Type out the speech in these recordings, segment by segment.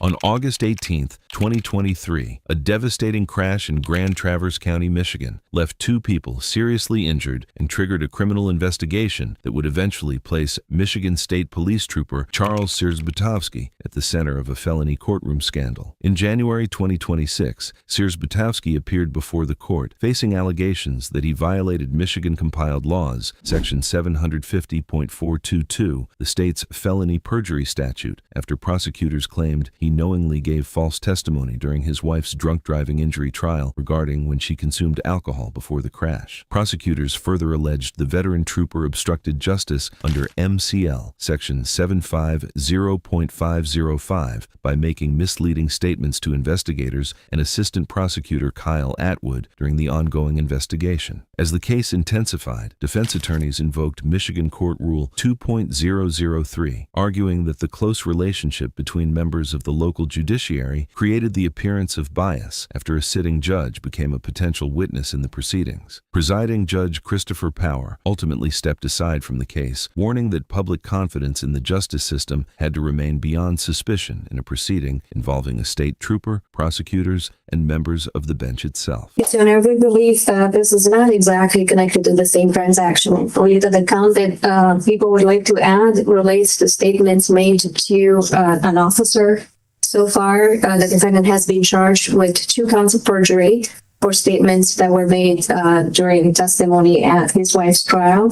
On August 18, 2023, a devastating crash in Grand Traverse County, Michigan, left 2 people seriously injured and triggered a criminal investigation that would eventually place Michigan State Police Trooper Charles Sears-Butowski at the center of a felony courtroom scandal. In January 2026, Sears-Butowski appeared before the court, facing allegations that he violated Michigan-compiled laws, Section 750.422, the state's felony perjury statute, after prosecutors claimed he knowingly gave false testimony during his wife's drunk driving injury trial regarding when she consumed alcohol before the crash. Prosecutors further alleged the veteran trooper obstructed justice under MCL Section 750.505 by making misleading statements to investigators and Assistant Prosecutor Kyle Atwood during the ongoing investigation. As the case intensified, defense attorneys invoked Michigan Court Rule 2.003, arguing that the close relationship between members of the local judiciary created the appearance of bias after a sitting judge became a potential witness in the proceedings. Presiding Judge Christopher Power ultimately stepped aside from the case, warning that public confidence in the justice system had to remain beyond suspicion in a proceeding involving a state trooper, prosecutors, and members of the bench itself. Yes, Your Honor, we believe that this is not exactly connected to the same transaction. We believe that the count that people would like to add relates to statements made to an officer. So far, the defendant has been charged with 2 counts of perjury for statements that were made during testimony at his wife's trial,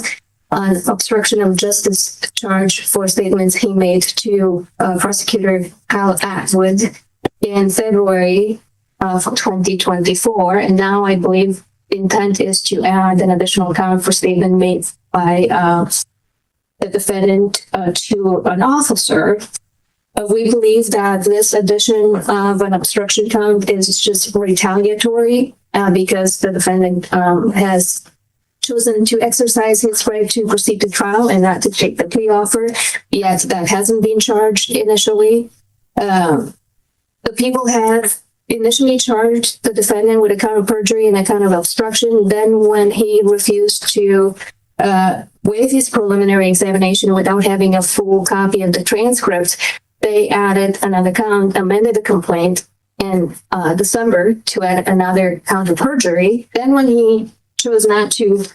an obstruction of justice charge for statements he made to Prosecutor Kyle Atwood in February of 2024. And now I believe the intent is to add an additional count for statement made by the defendant to an officer. We believe that this addition of an obstruction count is just retaliatory because the defendant has chosen to exercise his right to proceed to trial and not to take the plea offer, yet that hasn't been charged initially. The people have initially charged the defendant with a count of perjury and a count of obstruction. Then when he refused to waive his preliminary examination without having a full copy of the transcript, they added another count, amended the complaint in December to add another count of perjury. Then when he chose not to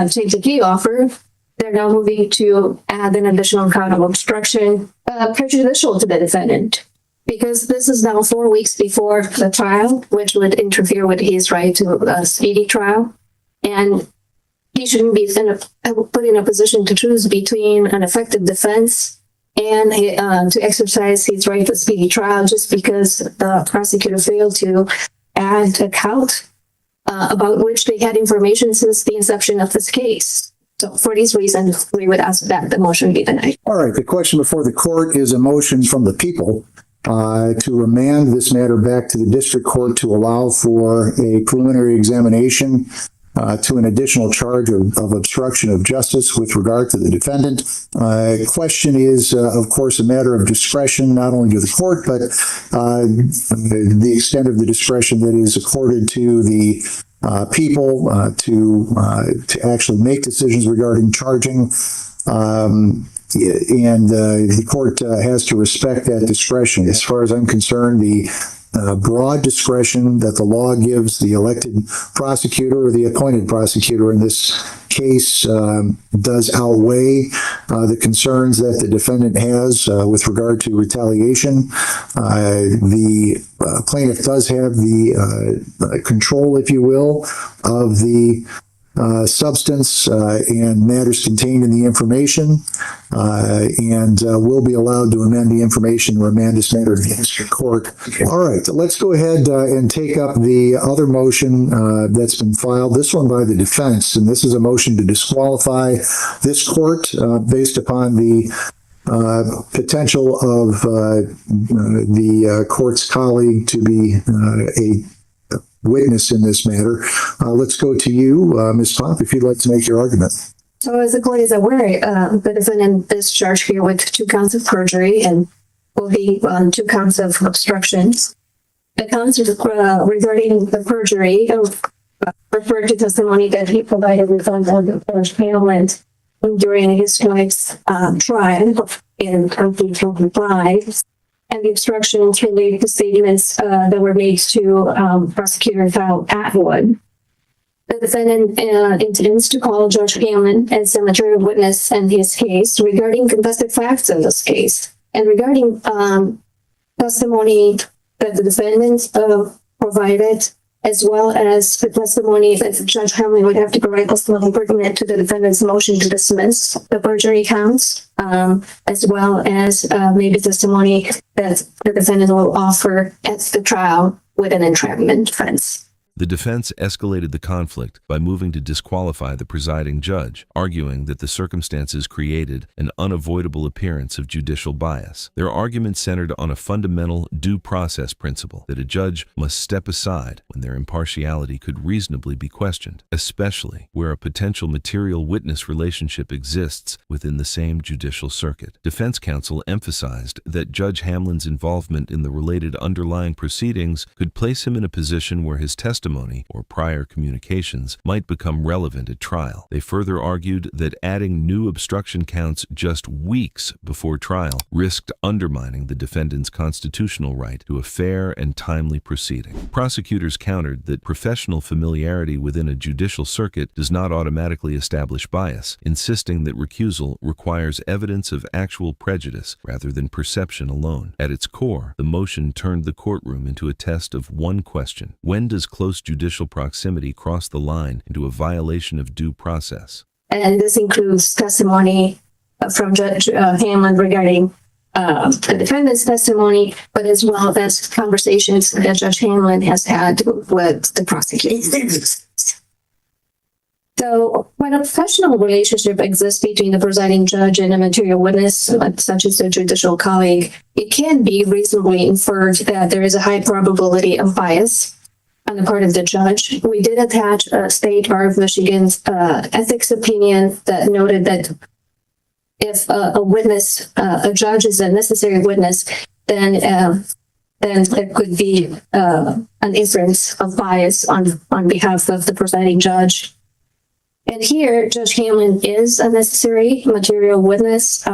take the plea offer, they're now moving to add an additional count of obstruction prejudicial to the defendant. Because this is now 4 weeks before the trial, which would interfere with his right to a speedy trial. And he shouldn't be put in a position to choose between an effective defense and to exercise his right to a speedy trial just because the prosecutor failed to add a count about which they had information since the inception of this case. So for these reasons, we would ask that the motion be denied. All right. The question before the court is a motion from the people to remand this matter back to the district court to allow for a preliminary examination to an additional charge of obstruction of justice with regard to the defendant. Question is, of course, a matter of discretion, not only to the court, but the extent of the discretion that is accorded to the people to actually make decisions regarding charging. And the court has to respect that discretion. As far as I'm concerned, the broad discretion that the law gives the elected prosecutor or the appointed prosecutor in this case does outweigh the concerns that the defendant has with regard to retaliation. The plaintiff does have the control, if you will, of the substance and matters contained in the information, and will be allowed to amend the information or remand this matter to the district court. All right, let's go ahead and take up the other motion that's been filed, this one by the defense, and this is a motion to disqualify this court based upon the potential of the court's colleague to be a witness in this matter. Let's go to you, Ms. Pomp, if you'd like to make your argument. So as the court is aware, the defendant is charged here with 2 counts of perjury and will be on 2 counts of obstructions. The counts regarding the perjury referred to testimony that he provided with on the first payment during his wife's trial in 2025. and the obstructions related to statements that were made to Prosecutor Kyle Atwood. The defendant intends to call Judge Hammond as a material witness in his case regarding contested facts in this case and regarding testimony that the defendant provided, as well as the testimony that Judge Hammond would have to provide testimony pertinent to the defendant's motion to dismiss the perjury counts, as well as maybe testimony that the defendant will offer at the trial with an entrapment defense. The defense escalated the conflict by moving to disqualify the presiding judge, arguing that the circumstances created an unavoidable appearance of judicial bias. Their argument centered on a fundamental due process principle that a judge must step aside when their impartiality could reasonably be questioned, especially where a potential material witness relationship exists within the same judicial circuit. Defense counsel emphasized that Judge Hamlin's involvement in the related underlying proceedings could place him in a position where his testimony or prior communications might become relevant at trial. They further argued that adding new obstruction counts just weeks before trial risked undermining the defendant's constitutional right to a fair and timely proceeding. Prosecutors countered that professional familiarity within a judicial circuit does not automatically establish bias, insisting that recusal requires evidence of actual prejudice rather than perception alone. At its core, the motion turned the courtroom into a test of one question: when does close judicial proximity cross the line into a violation of due process? And this includes testimony from Judge Hamlin regarding the defendant's testimony, but as well as conversations that Judge Hamlin has had with the prosecutors. So when a professional relationship exists between the presiding judge and a material witness, such as a judicial colleague, it can be reasonably inferred that there is a high probability of bias on the part of the judge. We did attach a State Bar of Michigan's ethics opinion that noted that if a judge is a necessary witness, then there could be an inference of bias on behalf of the presiding judge. And here, Judge Hamlin is a necessary material witness.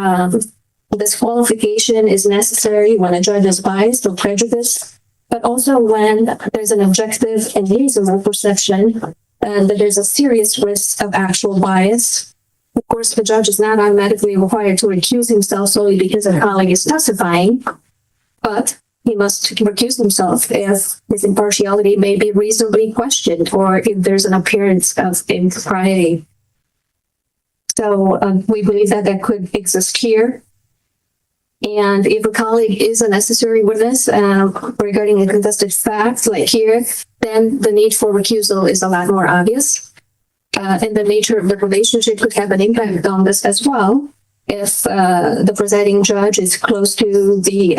Disqualification is necessary when a judge is biased or prejudiced, but also when there's an objective and reasonable perception that there's a serious risk of actual bias. Of course, the judge is not automatically required to recuse himself solely because a colleague is testifying, but he must recuse himself if his impartiality may be reasonably questioned or if there's an appearance of impropriety. So we believe that that could exist here. And if a colleague is a necessary witness regarding a contested fact, like here, then the need for recusal is a lot more obvious. And the nature of the relationship could have an impact on this as well. If the presiding judge is close to the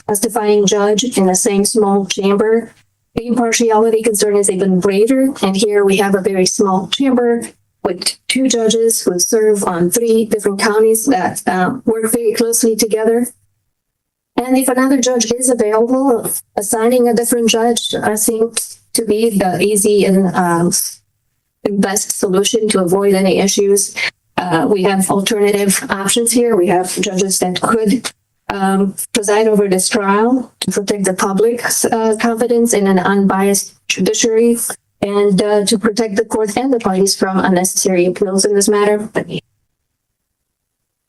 testifying judge in the same small chamber, the impartiality concern is even greater. And here we have a very small chamber with two judges who serve on 3 different counties that work very closely together. And if another judge is available, assigning a different judge seems to be the easy and best solution to avoid any issues. We have alternative options here. We have judges that could preside over this trial to protect the public's confidence in an unbiased judiciary and to protect the court and the parties from unnecessary appeals in this matter.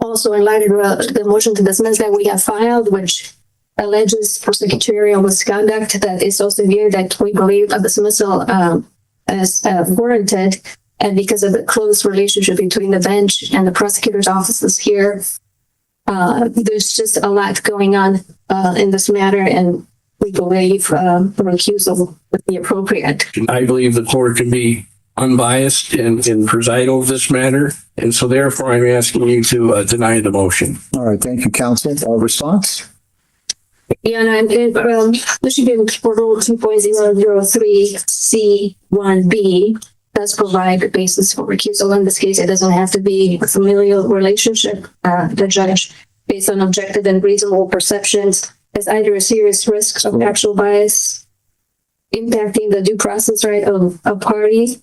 Also, in light of the motion to dismiss that we have filed, which alleges prosecutorial misconduct that is so severe that we believe a dismissal is warranted, and because of the close relationship between the bench and the prosecutor's offices here, there's just a lot going on in this matter, and we believe recusal would be appropriate. I believe the court can be unbiased and preside over this matter, and so therefore I'm asking you to deny the motion. All right, thank you, counsel. Response? Yeah, and Michigan Court Rule 2.003C1B does provide a basis for recusal. In this case, it doesn't have to be a familial relationship. The judge, based on objective and reasonable perceptions, has either a serious risk of actual bias impacting the due process right of a party,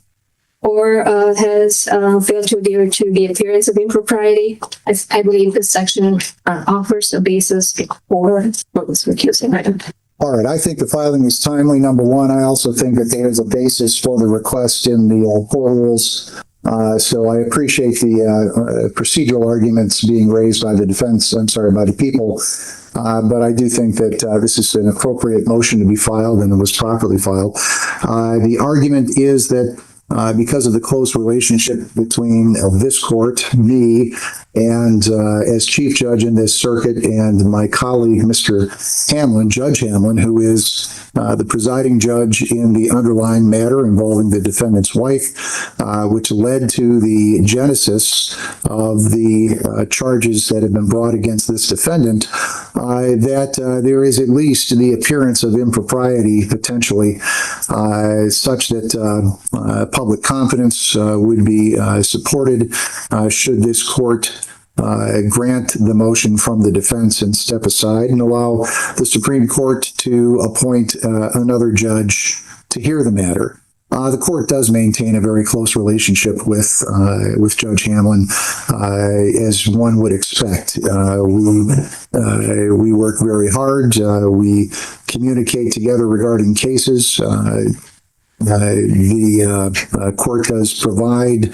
or has failed to adhere to the appearance of impropriety. I believe this section offers a basis for this recusing item. All right, I think the filing is timely, number one. I also think that there is a basis for the request in the court rules. So I appreciate the procedural arguments being raised by the defense, by the people. But I do think that this is an appropriate motion to be filed, and it was properly filed. The argument is that because of the close relationship between this court, me, and as chief judge in this circuit, and my colleague, Mr. Hamlin, Judge Hamlin, who is the presiding judge in the underlying matter involving the defendant's wife, which led to the genesis of the charges that have been brought against this defendant, that there is at least the appearance of impropriety potentially, such that public confidence would be supported should this court grant the motion from the defense and step aside and allow the Supreme Court to appoint another judge to hear the matter. The court does maintain a very close relationship with Judge Hamlin, as one would expect. We work very hard. We communicate together regarding cases. The court does provide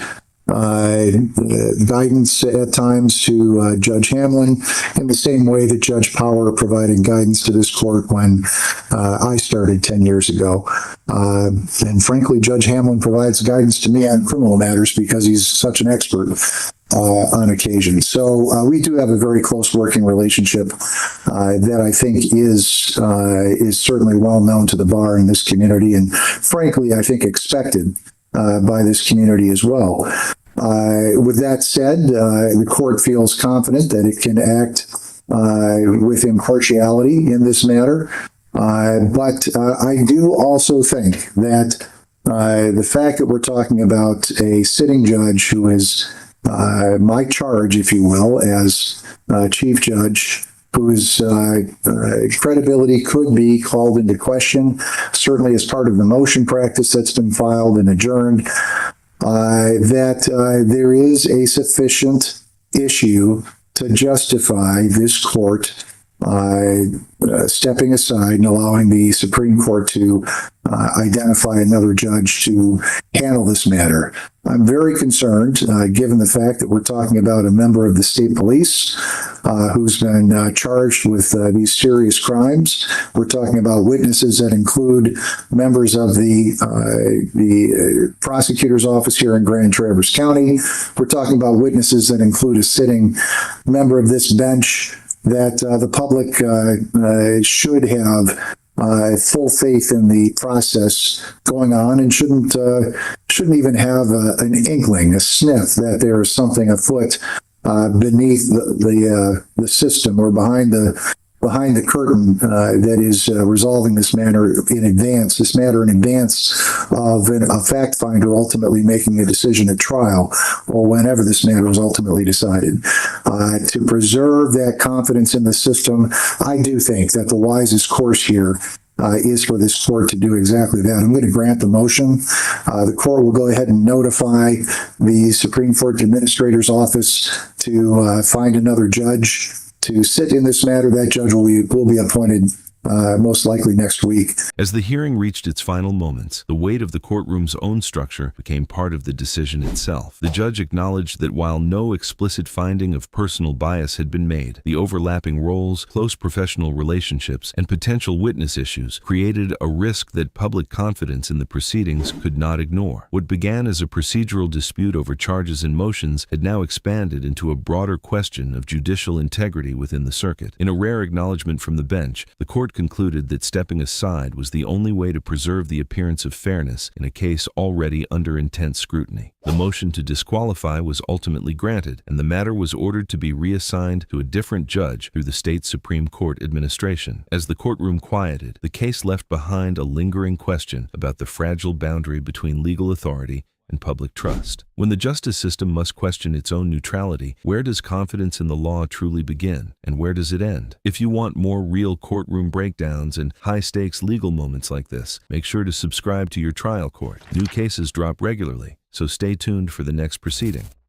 guidance at times to Judge Hamlin in the same way that Judge Power provided guidance to this court when I started 10 years ago. And frankly, Judge Hamlin provides guidance to me on criminal matters because he's such an expert on occasion. So we do have a very close working relationship that I think is certainly well known to the bar in this community, and frankly, I think expected by this community as well. With that said, the court feels confident that it can act with impartiality in this matter. But I do also think that the fact that we're talking about a sitting judge who is my charge, if you will, as chief judge, whose credibility could be called into question, certainly as part of the motion practice that's been filed and adjourned, that there is a sufficient issue to justify this court stepping aside and allowing the Supreme Court to identify another judge to handle this matter. I'm very concerned, given the fact that we're talking about a member of the state police who's been charged with these serious crimes. We're talking about witnesses that include members of the prosecutor's office here in Grand Traverse County. We're talking about witnesses that include a sitting member of this bench that the public should have full faith in the process going on and shouldn't even have an inkling, a sniff that there is something afoot beneath the system or behind the curtain that is resolving this matter in advance of a fact finder ultimately making a decision at trial or whenever this matter is ultimately decided. To preserve that confidence in the system, I do think that the wisest course here is for this court to do exactly that. I'm going to grant the motion. The court will go ahead and notify the Supreme Court Administrator's Office to find another judge to sit in this matter. That judge will be appointed most likely next week. As the hearing reached its final moments, the weight of the courtroom's own structure became part of the decision itself. The judge acknowledged that while no explicit finding of personal bias had been made, the overlapping roles, close professional relationships, and potential witness issues created a risk that public confidence in the proceedings could not ignore. What began as a procedural dispute over charges and motions had now expanded into a broader question of judicial integrity within the circuit. In a rare acknowledgement from the bench, the court concluded that stepping aside was the only way to preserve the appearance of fairness in a case already under intense scrutiny. The motion to disqualify was ultimately granted, and the matter was ordered to be reassigned to a different judge through the state Supreme Court administration. As the courtroom quieted, the case left behind a lingering question about the fragile boundary between legal authority and public trust. When the justice system must question its own neutrality, where does confidence in the law truly begin, and where does it end? If you want more real courtroom breakdowns and high-stakes legal moments like this, make sure to subscribe to your trial court. New cases drop regularly, so stay tuned for the next proceeding.